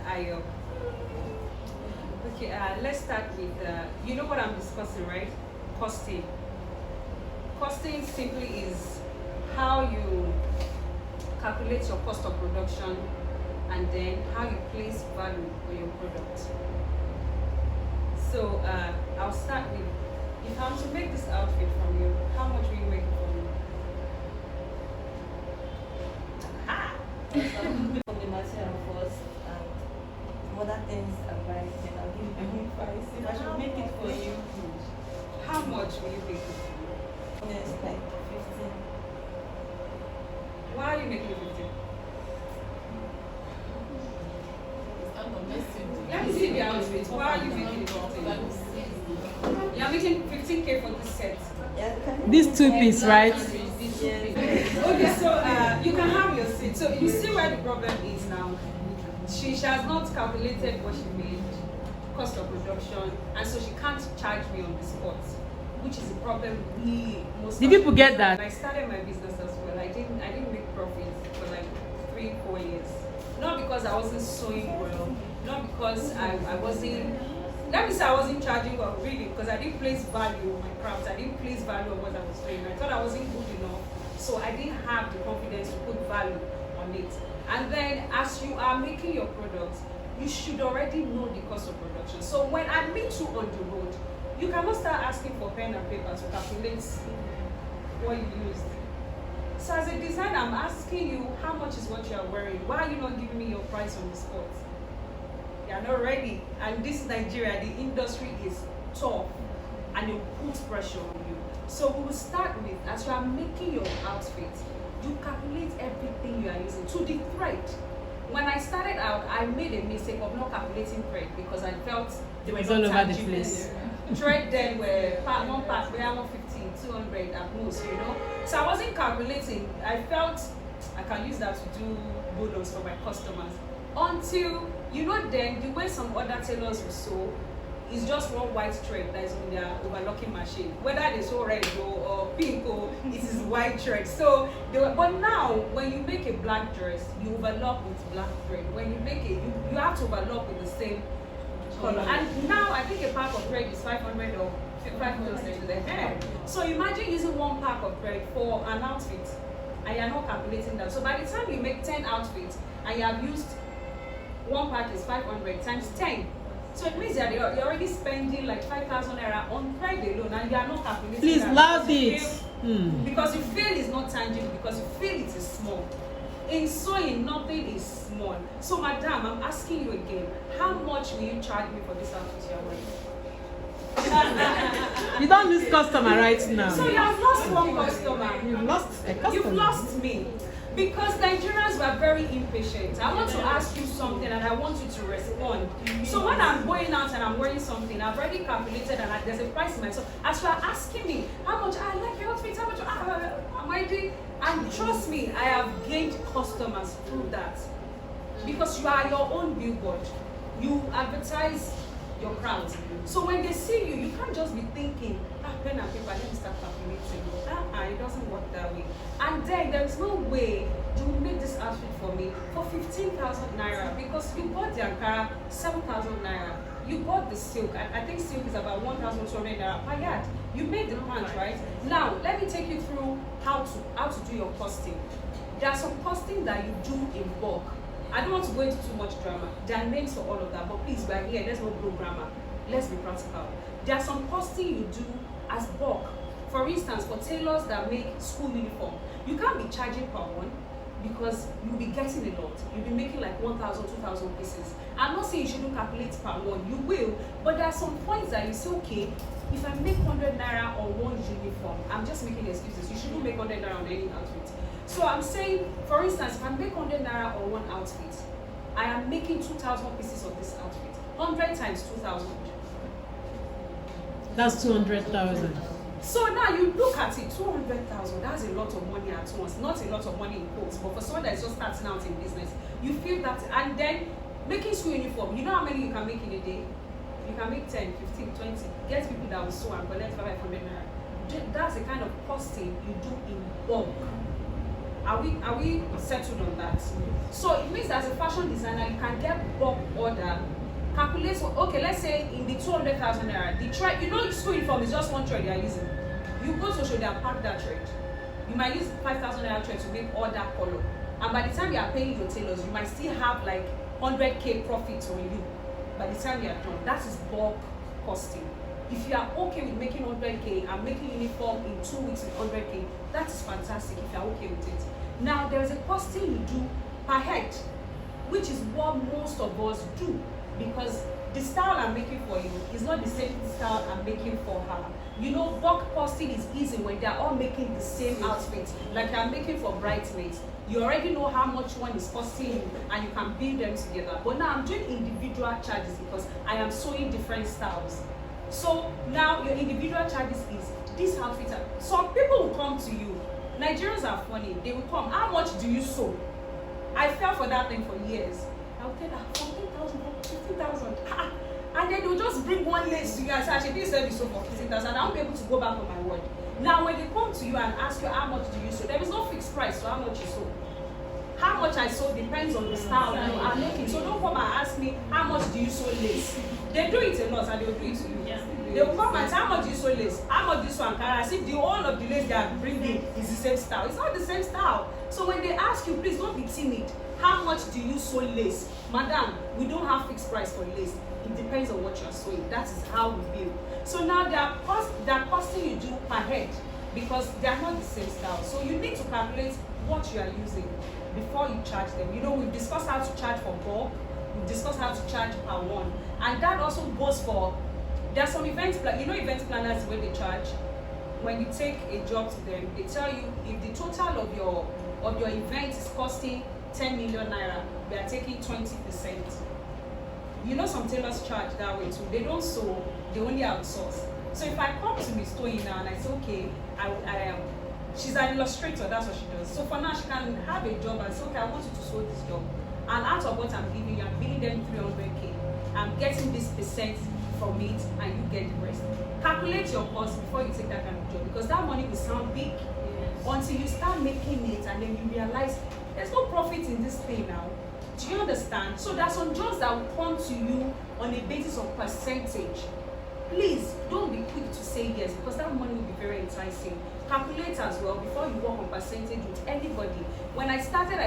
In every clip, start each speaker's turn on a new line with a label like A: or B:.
A: Ayo. Okay, let's start with, you know what I'm discussing, right? Costing. Costing simply is how you calculate your cost of production and then how you place value on your product. So I'll start with, if I'm to make this outfit from you, how much will you make it from me?
B: From the material first and other things I buy, then I'll give you my own price. If I should make it for you,
A: How much will you make it for me?
B: it's like 15.
A: Why are you making it 15? Let me see the outfit. Why are you making it 15? You're making 15K for this set.
B: Yeah,
C: This two-piece, right?
B: yes.
A: Okay, so you can have your seat. So you see where the problem is now. She has not calculated what she made, cost of production, and so she can't charge me on the spot, which is a problem we most.
C: Did people get that?
A: When I started my business as well, I didn't make profits for like 3-4 years. Not because I wasn't sewing well, not because I wasn't. Let me say I wasn't charging well, really, because I didn't place value on my craft. I didn't place value on what I was doing. I thought I wasn't good enough, so I didn't have the confidence to put value on it. And then, as you are making your products, you should already know the cost of production. So when I meet you on the road, you cannot start asking for pen and paper to calculate what you used. So as a designer, I'm asking you, how much is what you are wearing? Why are you not giving me your price on the spot? You are not ready. And this is Nigeria, the industry is tough and it puts pressure on you. So we will start with, as you are making your outfit, you calculate everything you are using to the thread. When I started out, I made a mistake of not calculating thread because I felt they were
C: It's
A: not
C: all over the
A: tangible.
C: place.
A: Thread then were one part, we are 150, 200 at most, you know. So I wasn't calculating. I felt I can use that to do bonus for my customers. Until, you know, then the way some other tailors will sew is just one white thread that is on their overlocking machine. Whether they sew red or pink or it is white thread. So but now when you make a black dress, you overlock with black thread. When you make it, you have to overlock with the same color. And now I think a pack of thread is 500 or 500 to the hair. So imagine using one pack of thread for an outfit and you're not calculating that. So by the time you make 10 outfits and you have used one pack is 500 times 10. So it means that you're already spending like 5,000 naira on thread alone and you are not calculating.
C: Please
A: that
C: loud
A: because
C: it.
A: because you feel it's not tangible, because you feel it is small. In sewing, nothing is small. So madam, I'm asking you again, how much will you charge me for this outfit you're wearing?
C: You don't lose customer right now.
A: So you have lost one customer.
C: You've lost a customer.
A: You've lost me. Because Nigerians were very impatient. I want to ask you something and I want you to respond. So when I'm going out and I'm wearing something, I've already calculated and there's a price in my. So as you are asking me, how much I like your outfit, how much am I doing? And trust me, I have gained customers through that. Because you are your own billboard. You advertise your crowd. So when they see you, you can't just be thinking, pen and paper, let me start calculating. It doesn't work that way. And then there's no way you will make this outfit for me for 15,000 naira because you bought the Ankara 7,000 naira. You bought the silk, I think silk is about 1,200 naira per yard. You made the pant, right? Now, let me take you through how to do your costing. There are some costing that you do in bulk. I don't want to go into too much drama. There are names for all of that, but please, we're here, let's not blow grammar. Let's be practical. There are some costing you do as bulk. For instance, for tailors that make school uniform, you can't be charging per one because you'll be getting a lot. You'll be making like 1,000, 2,000 pieces. I'm not saying you shouldn't calculate per one, you will, but there are some points that you say, okay, if I make 100 naira on one uniform, I'm just making excuses. You shouldn't make 100 naira on any outfit. So I'm saying, for instance, if I make 100 naira on one outfit, I am making 2,000 pieces of this outfit. 100 times 2,000.
C: That's 200,000.
A: So now you look at it, 200,000, that's a lot of money at once. Not a lot of money in quotes, but for someone that's just starting out in business, you feel that. And then making school uniform, you know how many you can make in a day? You can make 10, 15, 20. Get people that will sew and collect 500 naira. That's the kind of costing you do in bulk. Are we settled on that? So it means that as a fashion designer, you can get bulk order. Calculate, okay, let's say in the 200,000 naira, the thread, you know, school uniform is just one thread they are using. You go to show them pack that thread. You might use 5,000 naira thread to make all that color. And by the time you are paying your tailors, you might still have like 100K profit on you. By the time you are done, that is bulk costing. If you are okay with making 100K and making uniform in 2 weeks with 100K, that is fantastic if you are okay with it. Now, there is a costing you do per head, which is what most of us do, because the style I'm making for you is not the same style I'm making for her. You know, bulk costing is easy when they're all making the same outfit, like I'm making for bridesmaids. You already know how much one is costing you and you can build them together. But now I'm doing individual charges because I am sewing different styles. So now your individual charges is this outfit. Some people will come to you. Nigerians are funny. They will come. How much do you sew? I fell for that thing for years. I'll tell her 14,000, 15,000. And then they'll just bring one lace to you and say, actually, this service so for 15,000. I won't be able to go back on my word. Now, when they come to you and ask you how much do you sew, there is no fixed price for how much you sew. How much I sew depends on the style you are making. So don't come and ask me how much do you sew lace. They do it a lot and they'll do it to you. Yeah. They will come and say how much do you sew lace, how much do you sew Ankara, as if the whole of the lace they are bringing is the same style. It's not the same style. So when they ask you, please don't be timid. How much do you sew lace? Madam, we don't have fixed price for lace. It depends on what you're sewing. That is how we build. So now they are costing you do per head because they are not the same style. So you need to calculate what you are using before you charge them. You know, we've discussed how to charge for bulk. We've discussed how to charge per one. And that also goes for, there are some event planners where they charge. When you take a job to them, they tell you if the total of your event is costing 10 million naira, they are taking 20%. You know, some tailors charge that way too. They don't sew, they only outsource. So if I come to Miss Toyin now and I say, okay, I am, she's an illustrator, that's what she does. So for now, she can have a job and say, okay, I want you to sew this job. And out of what I'm giving you, I'm billing them 300K. I'm getting this percent from it and you get the rest. Calculate your cost before you take that kind of job because that money will sound big until you start making it and then you realize there's no profit in this thing now. Do you understand? So there are some jobs that will come to you on a basis of percentage. Please don't be quick to say yes because that money will be very enticing. Calculate as well before you work on percentage with anybody. When I started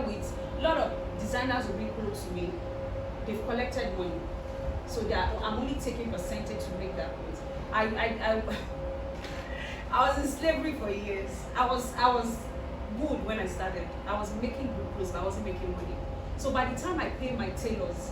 A: with a lot of designers who been close to me. They've collected money. So I'm only taking percentage to make that point. I was in slavery for years. I was good when I started. I was making good clothes, but I wasn't making money. So by the time I pay my tailors,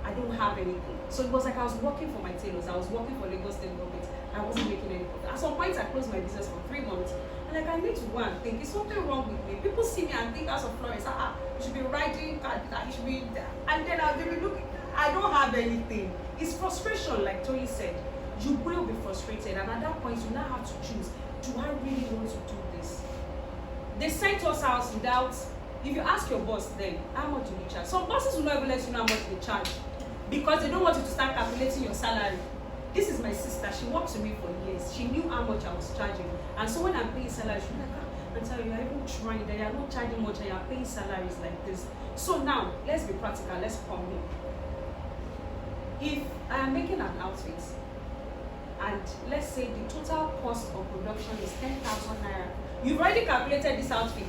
A: I don't have anything. So it was like I was working for my tailors. I was working for Lagos State government. I wasn't making any profit. At some point, I closed my business for 3 months. And like I need to go and think, is something wrong with me? People see me and think House of Florence, you should be riding, you should be, and then I'll be looking, I don't have anything. It's frustration, like Tony said. You will be frustrated, and at that point, you now have to choose, do I really want to do this? They sent us out without, if you ask your boss then, how much do you charge? Some bosses will not even let you know how much they charge because they don't want you to start calculating your salary. This is my sister, she worked with me for years. She knew how much I was charging. And so when I'm paying salary, she's like, I'm telling you, you're even trying, that you're not charging much and you're paying salaries like this. So now, let's be practical, let's come here. If I am making an outfit, and let's say the total cost of production is 10,000 naira, you've already calculated this outfit,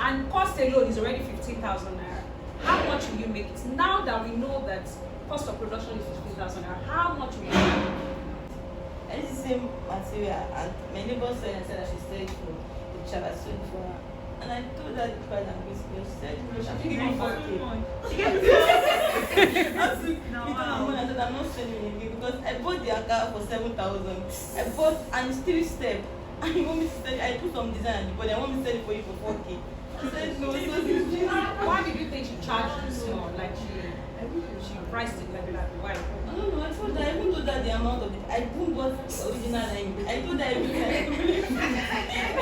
A: and cost alone is already 15,000 naira. How much will you make it? Now that we know that cost of production is 15,000 naira, how much will you make?
B: And it's the same material, and my neighbor said that she stayed for the child I sewed for her. And I told her the price and she said, no, she gave me 4K. She gave me 4K. I said, I'm not selling it again because I bought the Ankara for 7,000. I bought, and it's 3-step. And you want me to sell it, I put some design on the body, I want me to sell it for you for 4K. She said, no, it's not this.
A: Why did you think she charged you small? Like she priced it like that? Why?
B: I don't know, I told her, I even told her the amount of it. I didn't bought the original line. I told her everything.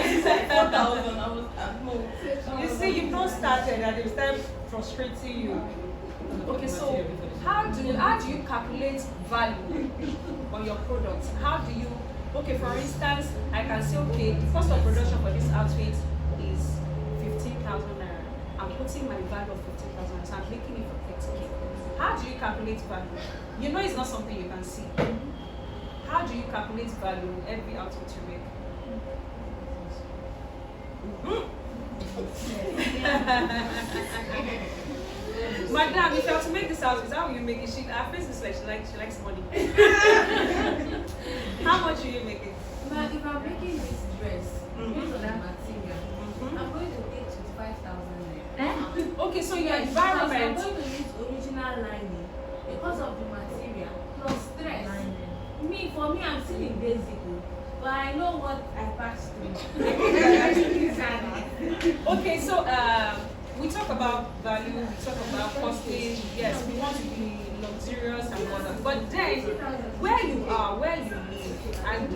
B: She said 4,000. I was no.
A: You see, you've not started and they start frustrating you. Okay, so how do you calculate value on your products? How do you, okay, for instance, I can say, okay, the cost of production for this outfit is 15 putting my value of 15,000, so I'm making it for 30K. How do you calculate value? You know it's not something you can see. How do you calculate value in every output you make? Madam, if you have to make this outfit, how will you make it? Her face is like she likes money. How much will you make it?
D: But if I'm making this dress based on that material, I'm going to take 25,000.
A: Okay, so your
D: I'm
A: environment.
D: going to use original lining because of the material plus stress. For me, I'm still in basic, but I know what I passed through.
A: Okay, so we talk about value, we talk about costing. Yes, we want to be luxurious and all that. But then, where you are, where you live, and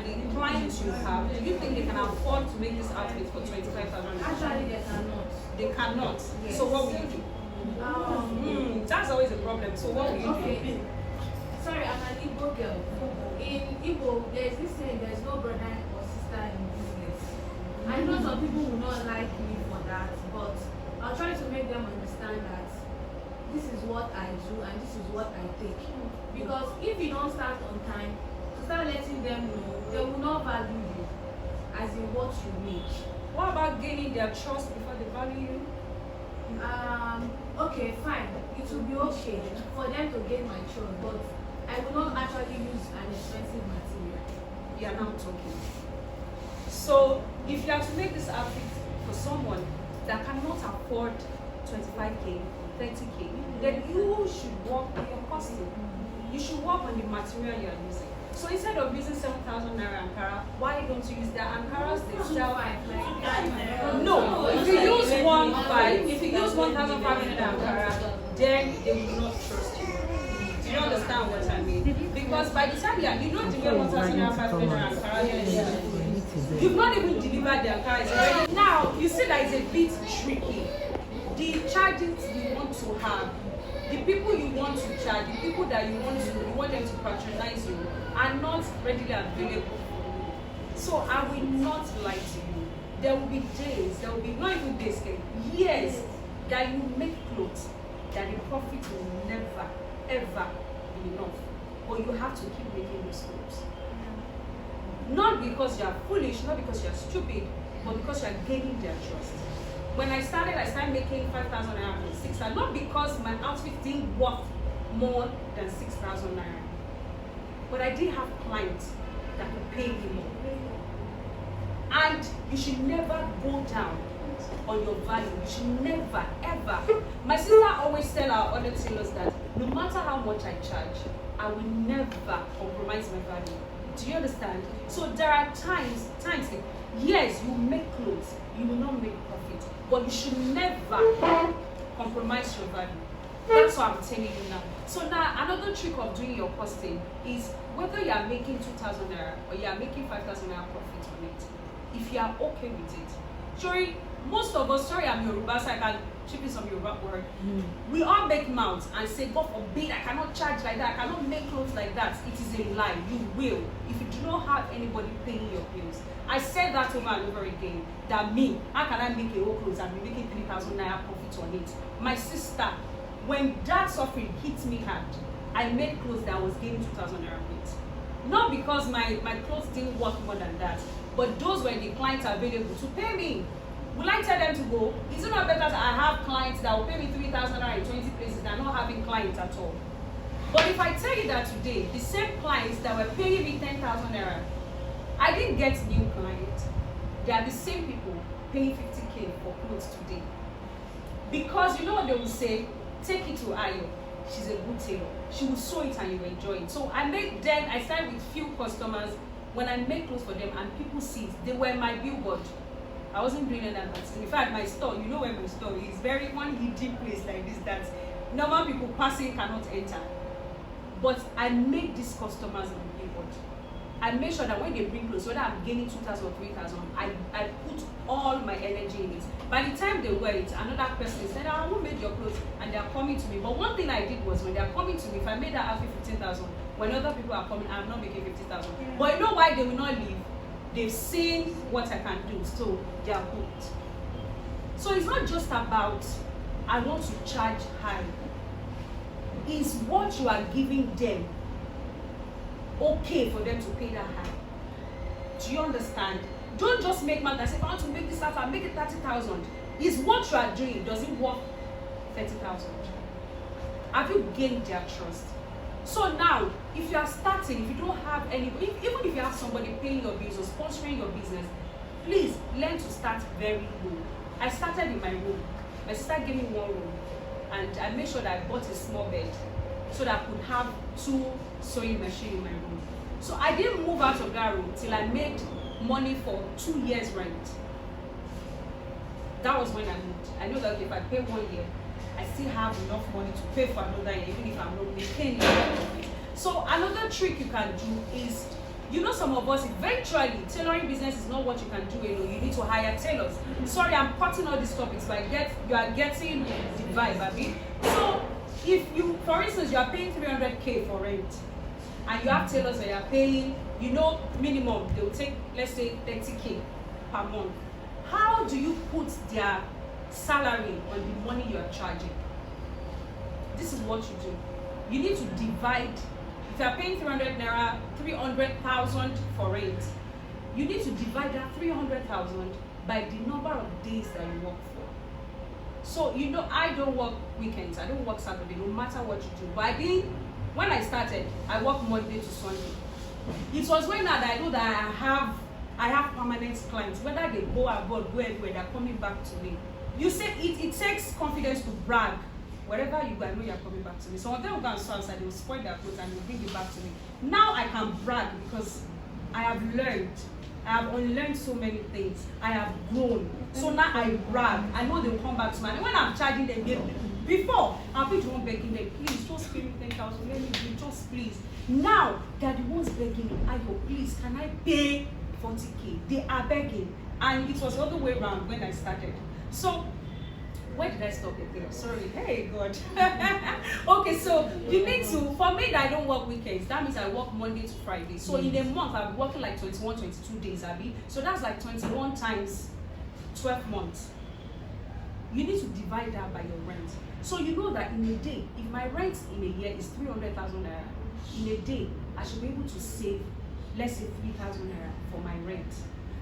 A: the clients you have, do you think they can afford to make this outfit for 25,000?
D: Actually, they cannot.
A: They cannot.
D: Yes.
A: So what will you do? That's always a problem. So what will you do?
D: Okay. Sorry, I'm an Igbo girl. In Igbo, there's this saying, there's no brother or sister in business. I know some people will not like me for that, but I'll try to make them understand that this is what I do and this is what I take. Because if you don't start on time, to start letting them know, they will not value you as in what you make.
A: What about gaining their trust before they value you?
D: Okay, fine. It will be okay for them to gain my trust, but I will not actually use an expensive material.
A: You are now talking. So if you have to make this outfit for someone that cannot afford 25K, 30K, then you should work on your costing. You should work on the material you are using. So instead of using 7,000 naira Ankara, why don't you use the Ankaras they sell? No, if you use 1,500, if you use 1,500 Ankara, then they will not trust you. Do you understand what I mean? Because by the time you know the way 1,500 Ankara, you've not even delivered the Ankara. It's already. Now you see that it's a bit tricky. The charges you want to have, the people you want to charge, the people that you want them to patronize you are not readily available. So I will not lie to you. There will be days, there will be not even days, years that you make clothes that the profit will never ever be enough. But you have to keep making those clothes. Not because you are foolish, not because you are stupid, but because you are gaining their trust. When I started making 5,000 naira from 6,000, not because my outfit didn't worth more than 6,000 naira. But I did have clients that could pay me more. And you should never go down on your value. You should never, ever. My sister always tell our other tailors that no matter how much I charge, I will never compromise my value. Do you understand? So there are times, yes, you make clothes, you will not make profit, but you should never compromise your value. That's what I'm telling you now. So now another trick of doing your costing is whether you are making 2,000 naira or you are making 5,000 naira profit on it. If you are okay with it, sorry, most of us, sorry, I'm Yoruba, so I can chip in some Yoruba word. We all make mouths and say, God forbid, I cannot charge like that, I cannot make clothes like that. It is a lie. You will, if you do not have anybody paying your bills. I said that over and over again, that me, how can I make a whole clothes and be making 3,000 naira profit on it? My sister, when that suffering hit me hard, I made clothes that was gaining 2,000 naira with. Not because my clothes didn't work more than that, but those were the clients available to pay me. Will I tell them to go? Is it not better that I have clients that will pay me 3,000 naira in 20 places than not having clients at all? But if I tell you that today, the same clients that were paying me 10,000 naira, I didn't get new clients. They are the same people paying 50K for clothes today. Because you know what they will say? Take it to Ayo. She's a good tailor. She will sew it and you will enjoy it. So I started with few customers. When I make clothes for them and people see it, they were my billboard. I wasn't doing that. In fact, my store, you know where my store is, very one hidden place like this that normal people passing cannot enter. But I made these customers my billboard. I make sure that when they bring clothes, whether I'm gaining 2,000 or 3,000, I put all my energy in it. By the time they wear it, another person said, I won't make your clothes, and they are coming to me. But one thing I did was when they are coming to me, if I made that outfit 15,000, when other people are coming, I'm not making 50,000. Yeah. But you know why they will not leave? They've seen what I can do, so they are hooked. So it's not just about I want to charge high. Is what you are giving them okay for them to pay that high? Do you understand? Don't just make money and say, if I want to make this out, I'll make it 30,000. Is what you are doing, does it worth 30,000? Have you gained their trust? So now, if you are starting, if you don't have any, even if you have somebody paying your bills or sponsoring your business, please learn to start very low. I started in my room. My sister gave me one room, and I made sure that I bought a small bed so that I could have 2 sewing machines in my room. So I didn't move out of that room till I made money for 2 years rent. That was when I moved. I know that if I pay 1 year, I still have enough money to pay for another year, even if I'm not making it. So another trick you can do is, you know, some of us, eventually, tailoring business is not what you can do alone. You need to hire tailors. Sorry, I'm cutting all these topics, but you are getting the vibe, Abby. So if you, for instance, you are paying 300K for rent, and you have tailors that you are paying, you know, minimum, they will take, let's say, 30K per month. How do you put their salary on the money you are charging? This is what you do. You need to divide. If you are paying 300,000 for rent, you need to divide that 300,000 by the number of days that you work for. So, you know, I don't work weekends. I don't work Saturday, no matter what you do. But when I started, I work Monday to Sunday. It was when I know that I have permanent clients. Whether they go abroad, go everywhere, they're coming back to me. You say it takes confidence to brag. Wherever you go, I know you're coming back to me. Some of them will go and sew outside, they will spoil their clothes and they'll bring it back to me. Now I can brag because I have learned. I have unlearned so many things. I have grown. So now I brag. I know they will come back to me. And when I'm charging them, before, I'll be the one begging them, please, just pay me 10,000, let me do, just please. Now, they're the ones begging me, Ayo, please, can I pay 40K? They are begging. And it was the other way around when I started. So, where did I stop again? Sorry. Hey, God. Okay, so you need to, for me, that I don't work weekends. That means I work Monday to Friday. So in a month, I'll be working like 21, 22 days, Abby. So that's like 21 times 12 months. You need to divide that by your rent. So you know that in a day, if my rent in a year is 300,000 naira, in a day, I should be able to save, let's say, 3,000 naira for my rent.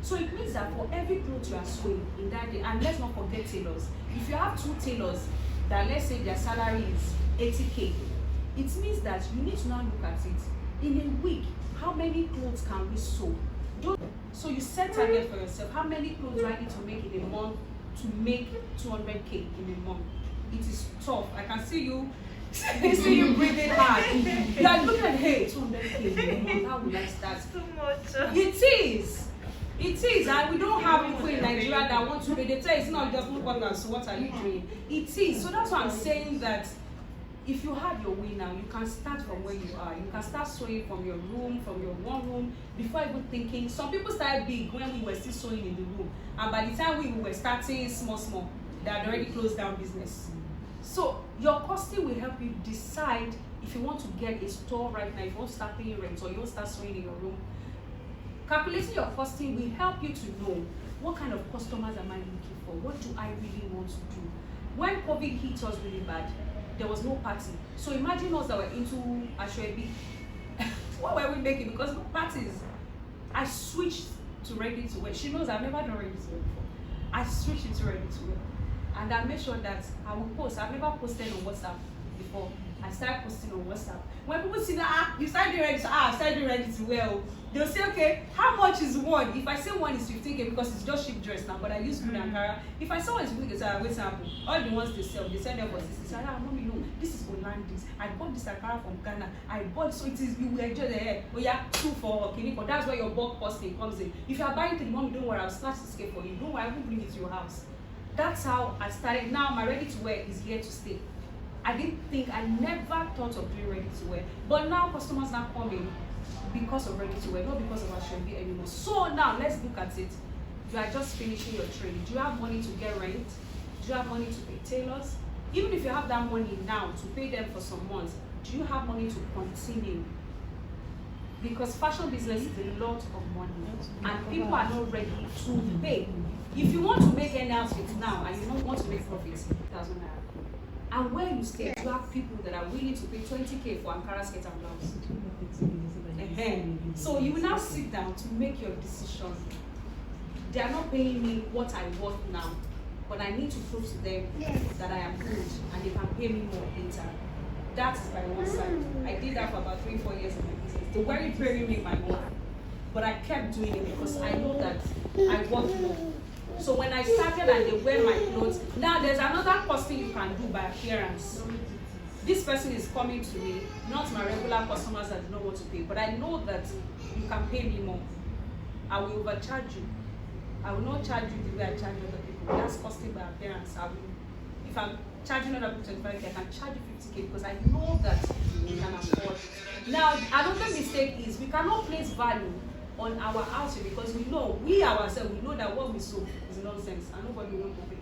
A: So it means that for every clothes you are sewing in that day, and let's not forget tailors. If you have 2 tailors that, let's say, their salary is 80K, it means that you need to now look at it. In a week, how many clothes can we sew? So you set target for yourself. How many clothes do I need to make in a month to make 200K in a month? It is tough. I can see you. I see you breathing hard. You are looking at, hey, 200K in a month. How will I start?
B: Too much.
A: It is. It is, and we don't have people in Nigeria that want to pay. They tell you it's not just one, so what are you doing? It is. So that's why I'm saying that if you had your way now, you can start from where you are. You can start sewing from your room, from your one room, before even thinking. Some people started big when we were still sewing in the room, and by the time we were starting small, they had already closed down business. So your costing will help you decide if you want to get a store right now, if you want to start paying rent, or you want to start sewing in your room. Calculating your costing will help you to know what kind of customers am I looking for? What do I really want to do? When COVID hit us really bad, there was no party. So imagine us that were into Ashwebi. What were we making? Because no parties. I switched to ready to wear. She knows I've never done ready to wear before. I switched into ready to wear. And I made sure that I will post. I've never posted on WhatsApp before. I started posting on WhatsApp. When people see that, you started doing ready to, I started doing ready to wear. They'll say, okay, how much is one? If I say one is 15K because it's just cheap dress now, but I use good Ankara. If I say one is 15K, they say, wait sample. All the ones they sell them for 60. They say, mommy, no, this is Hollandis. I bought this Ankara from Ghana. I bought, so it is, you will enjoy the hair. Oh yeah, 2 for Kiniko. That's where your bulk costing comes in. If you are buying 3, mommy, don't worry, I'll snatch this cake for you. Don't worry, I will bring it to your house. That's how I started. Now my ready to wear is here to stay. I never thought of doing ready to wear. But now customers are coming because of ready to wear, not because of Ashwebi anymore. So now let's look at it. You are just finishing your training. Do you have money to get rent? Do you have money to pay tailors? Even if you have that money now to pay them for some months, do you have money to continue? Because fashion business is a lot of money and people are not ready to pay. If you want to make any outfit now and you're not profit, 1,000 naira. And where you stay, you have people that are willing to pay 20K for Ankara skirt and blouse. So you will now sit down to make your decision. They are not paying me what I want now, but I need to prove to them that I am good and they can pay me more later. That is by one side. I did that for about 3-4 years in my business. They weren't paying me my money, but I kept doing it because I know that I want more. So when I started and they wear my clothes, now there's another costing you can do by appearance. This person is coming to me, not my regular customers that do not want to pay, but I know that you can pay me more. I will overcharge you. I will not charge you the way I charge other people. That's costing by appearance. If I'm charging other people 25K, I can charge you 50K because I know that you can afford it. Now, another mistake is we cannot place value on our house because we ourselves, we know that what we sow is nonsense and nobody will want to pay.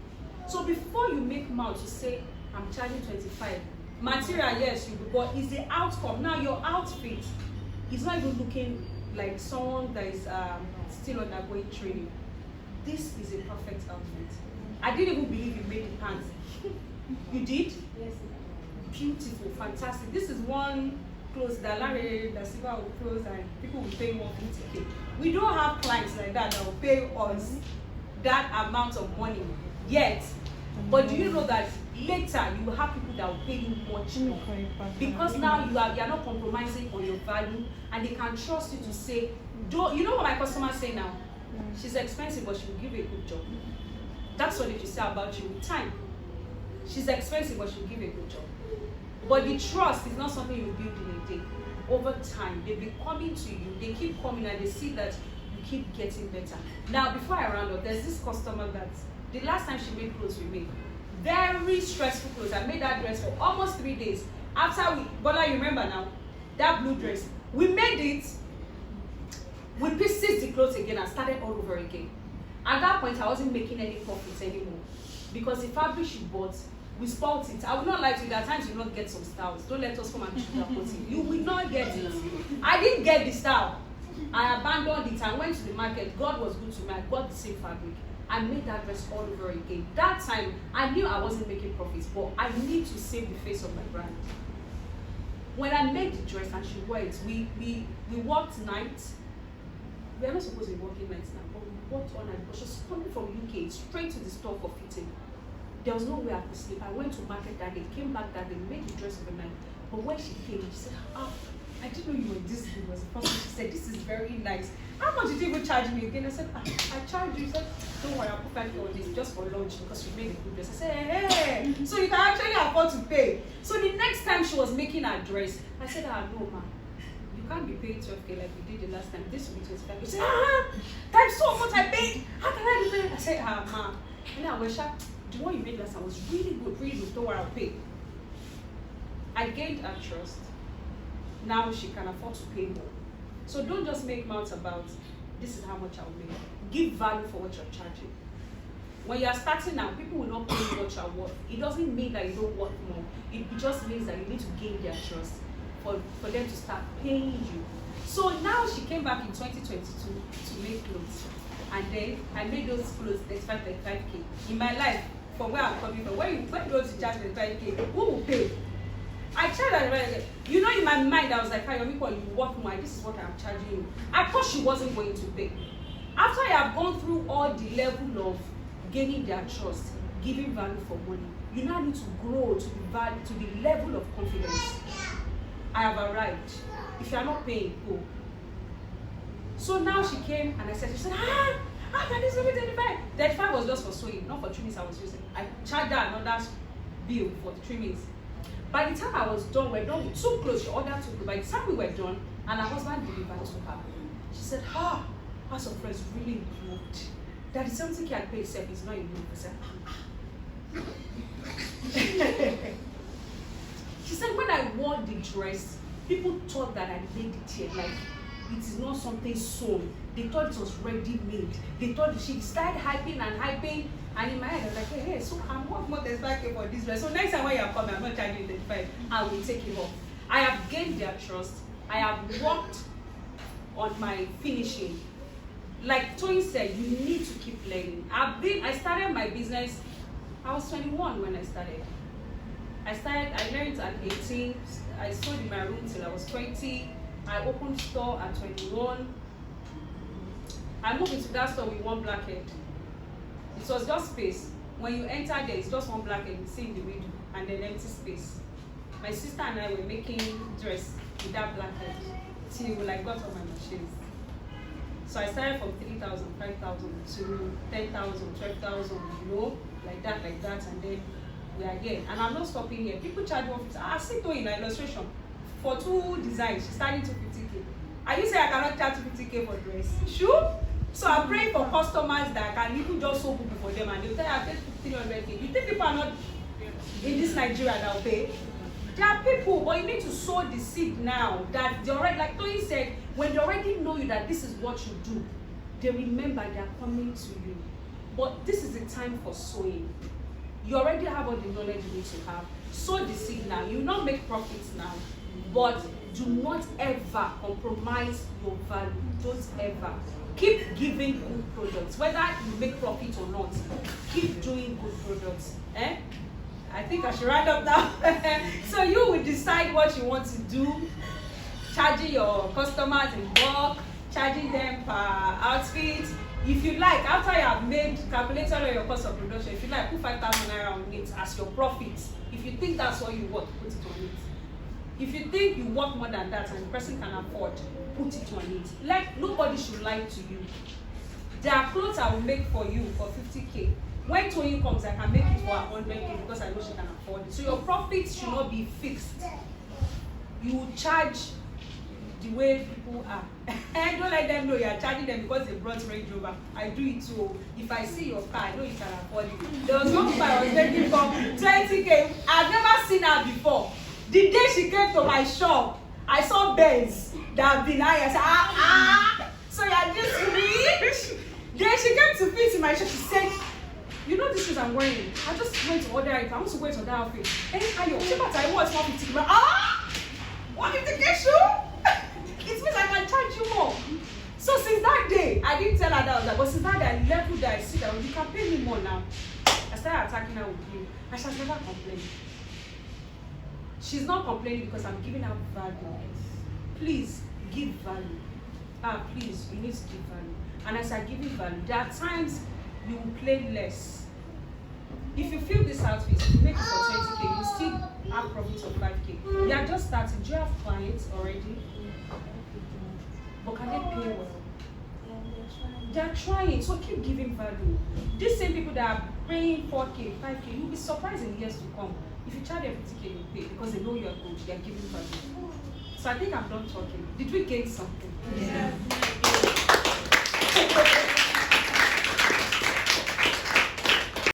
A: So before you make mouth to say, I'm charging 25, material, yes, you do, but it's the outcome. Now your outfit is not even looking like someone that is still undergoing training. This is a perfect outfit. I didn't even believe you made the pants. You did?
D: Yes.
A: Beautiful, fantastic. This is one clothes that Larry, that Siva will close and people will pay 150K. We don't have clients like that that will pay us that amount of money yet. But do you know that later you will have people that will pay you much more? Because now you are not compromising on your value and they can trust you to say, don't, you know what my customers say now? She's expensive, but she will give you a good job. That's what they should say about you with time. She's expensive, but she'll give you a good job. But the trust is not something you build in a day. Over time, they'll be coming to you. They keep coming and they see that you keep getting better. Now, before I round up, there's this customer that the last time she made clothes with me, very stressful clothes. I made that dress for almost 3 days. After Bola, you remember now, that blue dress. We made it. We pieced the clothes again and started all over again. At that point, I wasn't making any profits anymore because the fabric she bought, we spoiled it. I will not lie to you, at times you will not get some styles. Don't let us come and sugarcoat it. You will not get it. I didn't get the style. I abandoned it and went to the market. God was good to me. I got the same fabric. I made that dress all over again. That time, I knew I wasn't making profits, but I need to save the face of my brand. When I made the dress and she wore it, we worked nights. We are not supposed to be working nights now, but we worked all night because she was coming from UK straight to the store for fitting. There was no way I could sleep. I went to market that day, came back that day, made the dress overnight. But when she came, she said, I didn't know you were this good. Was the first thing she said, this is very nice. How much did you even charge me again? I said, I charged you. She said, don't worry, I'll put 5K on this just for lunch because you made a good dress. I said, hey, so you can actually afford to pay. So the next time she was making her dress, I said, no, ma. You can't be paying 12K like we did the last time. This will be 25K. She said, times 2 of what I paid. How can I do that? I said, ma. And I was shocked. The one you made last time was really good, really good. Don't worry, I'll pay. I gained her trust. Now she can afford to pay more. So don't just make mouths about this is how much I'll make. Give value for what you're charging. When you're starting now, people will not pay you what you're worth. It doesn't mean that you don't work more. It just means that you need to gain their trust for them to start paying you. So now she came back in 2022 to make clothes. And then I made those clothes 35K. In my life, from where I'm coming from, when those to charge 35K, who will pay? I charged her, you know, in my mind, I was like, you work more, this is what I'm charging you. I thought she wasn't going to pay. After I have gone through all the level of gaining their trust, giving value for money, you now need to grow to the level of confidence. I have arrived. If you are not paying, go. So now she came and she said, how can this be 35? 35 was just for sewing, not for trimmings I was using. I charged her another bill for the trimmings. By the time I was done, we're done with 2 clothes. She ordered 2 clothes. By the time we were done, and her husband delivered to her, she said, House of Florence really improved. That is something I paid itself is not enough. I said, She said, when I wore the dress, people thought that I made it here. Like, it is not something sewn. They thought it was ready-made. They thought she started hyping. And in my head, I was like, hey, so I'm worth more than 5K for this dress. So next time when you're coming, I'm not charging you 35. I will take it off. I have gained their trust. I have worked on my finishing. Like Tony said, you need to keep learning. I started my business I was 21 when I started. I learned at 18. I sold in my room till I was 20. I opened store at 21. I moved into that store with one blackhead. It was just space. When you enter there, it's just one blackhead you see in the window and then empty space. My sister and I were making dress with that blackhead till we got on my machines. So I started from 3,000, 5,000 to 10,000, 12,000, like that, and then we are here. And I'm not stopping here. People charge 150. I see doing an illustration for 2 designs. She's starting 250K. Are you saying I cannot charge 250K for dress? Sure. So I'm praying for customers that can even just so book for them and they'll tell you I'll take 300K. You think people are not in this Nigeria that will pay? There are people, but you need to sow the seed now that they already, like Tony said, when they already know you that this is what you do, they remember they are coming to you. But this is the time for sowing. You already have all the knowledge you need to have. Sow the seed now. You will not make profits now, but do not ever compromise your value. Don't ever. Keep giving good products, whether you make profit or not. Keep doing good products. I think I should round up now. So you will decide what you want to do. Charging your customers in bulk, charging them per outfit. If you like, after you have calculated all your cost of production, if you like, put 5,000 naira on it as your profit. If you think that's what you want, put it on it. If you think you work more than that and the person can afford, put it on it. Like, nobody should lie to you. There are clothes I will make for you for 50K. When Tony comes, I can make it for 100K because I know she can afford it. So your profits should not be fixed. You charge the way people are. And don't let them know you are charging them because they brought Range Rover. I do it too. If I see your car, I know you can afford it. There was one car I was making for 20K. I've never seen her before. The day she came to my shop, I saw Benz that have been high. I said, so you're just rich? Then she came to fit in my shop. She said, you know these shoes I'm wearing? I just went to order it. I want to wear it on that outfit. Ayo, check out I want 150K. 150K shoe? It means I can charge you more. So since that day, I didn't tell her that, but since that day, I leveled that I see that you can pay me more now. I started attacking her with you. And she has never complained. She's not complaining because I'm giving her value. Please give value. Please, you need to give value. And as I give you value, there are times you will play less. If you fill this outfit, if you make it for 20K, you still have profits of 5K. You are just starting. Do you have clients already? But can they pay well? They are trying, so keep giving value. These same people that are paying 4K, 5K, you'll be surprised in years to come. If you charge them 50K, you pay because they know you are good, they are giving value. So I think I'm done talking. Did we gain something?
C: Yeah.